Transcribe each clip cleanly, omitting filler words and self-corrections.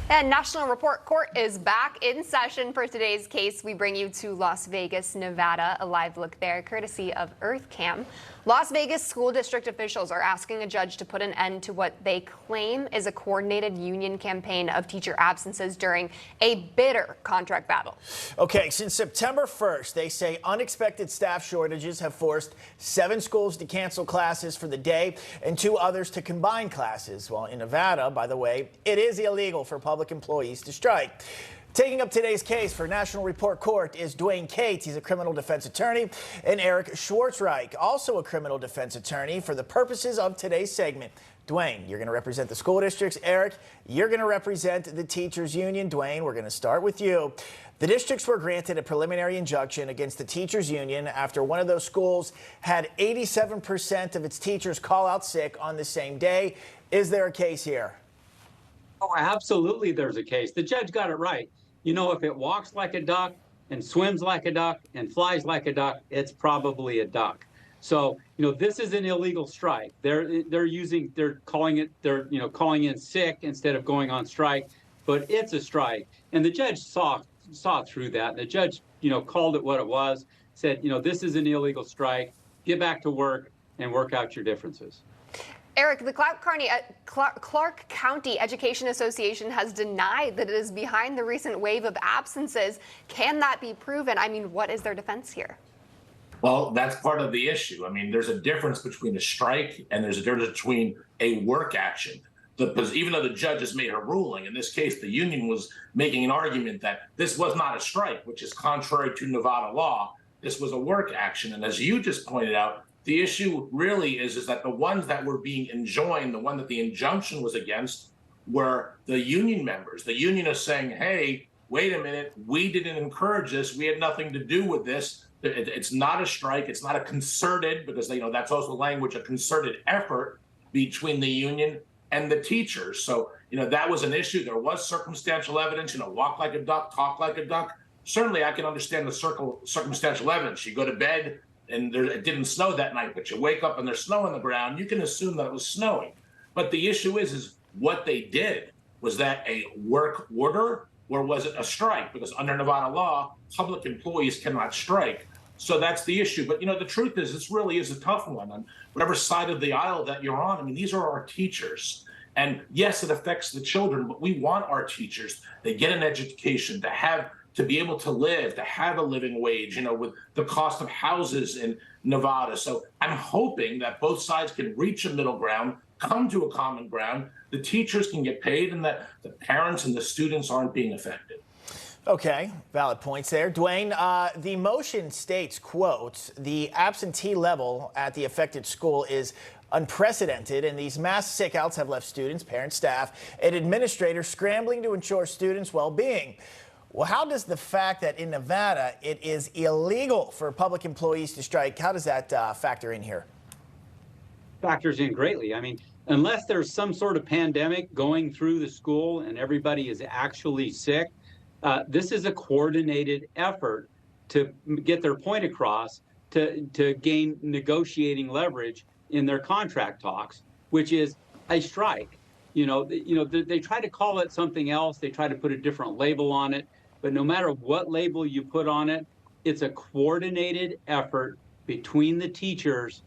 And National Report Court is back in session for today's case. We bring you to Las Vegas, Nevada. A live look there, courtesy of EarthCam. Las Vegas school district officials are asking a judge to put an end to what they claim is a coordinated union campaign of teacher absences during a bitter contract battle. Okay, since September 1st, they say unexpected staff shortages have forced 7 schools to cancel classes for the day and 2 others to combine classes. Well, in Nevada, by the way, it is illegal for public employees to strike. Taking up today's case for National Report Court is Dwayne Cates. He's a criminal defense attorney, and Eric Schwartzreich, also a criminal defense attorney, for the purposes of today's segment. Dwayne, you're going to represent the school districts. Eric, you're going to represent the teachers union. Dwayne, we're going to start with you. The districts were granted a preliminary injunction against the teachers union after one of those schools had 87% of its teachers call out sick on the same day. Is there a case here? Oh, absolutely there's a case. The judge got it right. You know, if it walks like a duck and swims like a duck and flies like a duck, it's probably a duck. So, you know, this is an illegal strike. They're calling in sick instead of going on strike, but it's a strike. And the judge saw through that. The judge, called it what it was, said, this is an illegal strike. Get back to work and work out your differences. Eric, the Clark County Education Association has denied that it is behind the recent wave of absences. Can that be proven? I mean, what is their defense here? Well, that's part of the issue. I mean, there's a difference between a strike and there's a difference between a work action. Because even though the judge has made a ruling, in this case, the union was making an argument that this was not a strike, which is contrary to Nevada law. This was a work action. And as you just pointed out, the issue really is that the ones that were being enjoined, the one that the injunction was against, were the union members. The union is saying, hey, wait a minute, we didn't encourage this. We had nothing to do with this. It's not a strike. It's not a concerted, because that's also language, a concerted effort between the union and the teachers. So, that was an issue. There was circumstantial evidence, walk like a duck, talk like a duck. Certainly, I can understand the circumstantial evidence. You go to bed, and it didn't snow that night, but you wake up and there's snow on the ground, you can assume that it was snowing. But the issue is what they did. Was that a work order or was it a strike? Because under Nevada law, public employees cannot strike. So that's the issue. But, the truth is, this really is a tough one on whatever side of the aisle that you're on. I mean, these are our teachers. And yes, it affects the children, but we want our teachers. They get an education to be able to live, to have a living wage, with the cost of houses in Nevada. So I'm hoping that both sides can reach a middle ground, come to a common ground, the teachers can get paid, and that the parents and the students aren't being affected. Okay, valid points there. Dwayne, the motion states, quote, the absentee level at the affected school is unprecedented, and these mass sickouts have left students, parents, staff, and administrators scrambling to ensure students' well-being. Well, how does the fact that in Nevada it is illegal for public employees to strike, how does that factor in here? Factors in greatly. I mean, unless there's some sort of pandemic going through the school and everybody is actually sick, this is a coordinated effort to get their point across, to gain negotiating leverage in their contract talks, which is a strike. They try to call it something else. They try to put a different label on it. But no matter what label you put on it, it's a coordinated effort between the teachers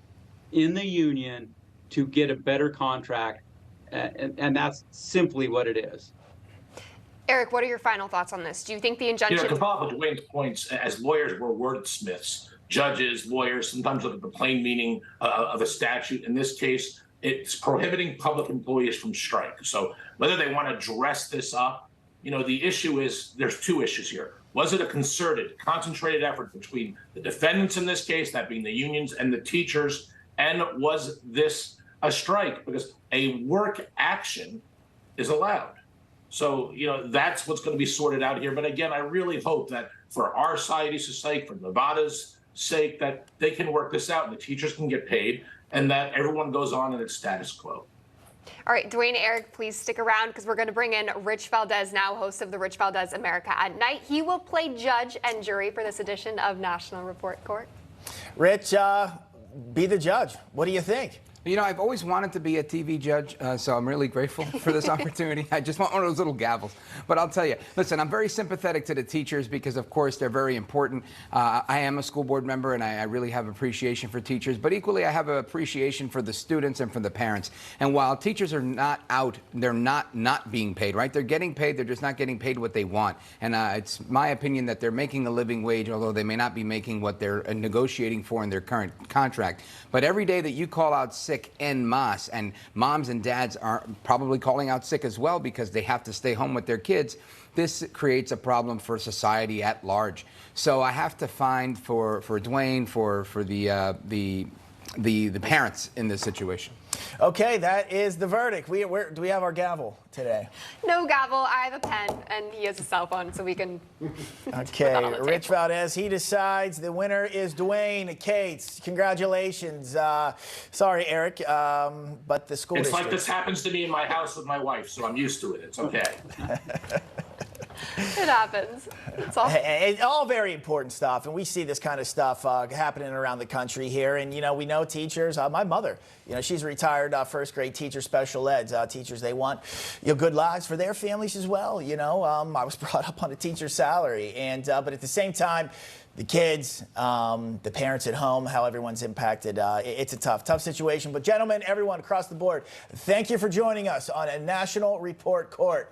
in the union to get a better contract. And that's simply what it is. Eric, what are your final thoughts on this? Do you think the injunction... To follow up with Dwayne's points, as lawyers, we're wordsmiths. Judges, lawyers, sometimes look at the plain meaning of a statute. In this case, it's prohibiting public employees from strike. So whether they want to dress this up, the issue is there's 2 issues here. Was it a concerted, concentrated effort between the defendants in this case, that being the unions and the teachers, and was this a strike? Because a work action is allowed. So, that's what's going to be sorted out here. But again, I really hope that for our society's sake, for Nevada's sake, that they can work this out and the teachers can get paid and that everyone goes on in its status quo. All right, Dwayne, Eric, please stick around because we're going to bring in Rich Valdez now, host of the Valdez America at Night. He will play judge and jury for this edition of National Report Court. Rich, be the judge. What do you think? You know, I've always wanted to be a TV judge, so I'm really grateful for this opportunity. I just want one of those little gavels. But I'll tell you, listen, I'm very sympathetic to the teachers because, of course, they're very important. I am a school board member, and I really have appreciation for teachers. But equally, I have an appreciation for the students and for the parents. And while teachers are not out, they're not being paid, right? They're getting paid. They're just not getting paid what they want. And it's my opinion that they're making a living wage, although they may not be making what they're negotiating for in their current contract. But every day that you call out sick en masse, and moms and dads are probably calling out sick as well because they have to stay home with their kids, this creates a problem for society at large. So I have to find for Dwayne, for the parents in this situation. Okay, that is the verdict. Do we have our gavel today? No gavel. I have a pen, and he has a cell phone, so we can. Okay, Rich Valdez, he decides. The winner is Dwayne Cates. Congratulations. Sorry, Eric, but the school It's district. like this happens to me in my house with my wife, so I'm used to it. It's okay. It happens. It's all very important stuff, and we see this kind of stuff happening around the country here. And we know teachers. My mother, she's a retired first grade teacher, special eds. Teachers, they want good lives for their families as well. I was brought up on a teacher's salary, and but at the same time, the kids, the parents at home, how everyone's impacted. It's a tough situation. But gentlemen, everyone across the board, thank you for joining us on a National Report Court.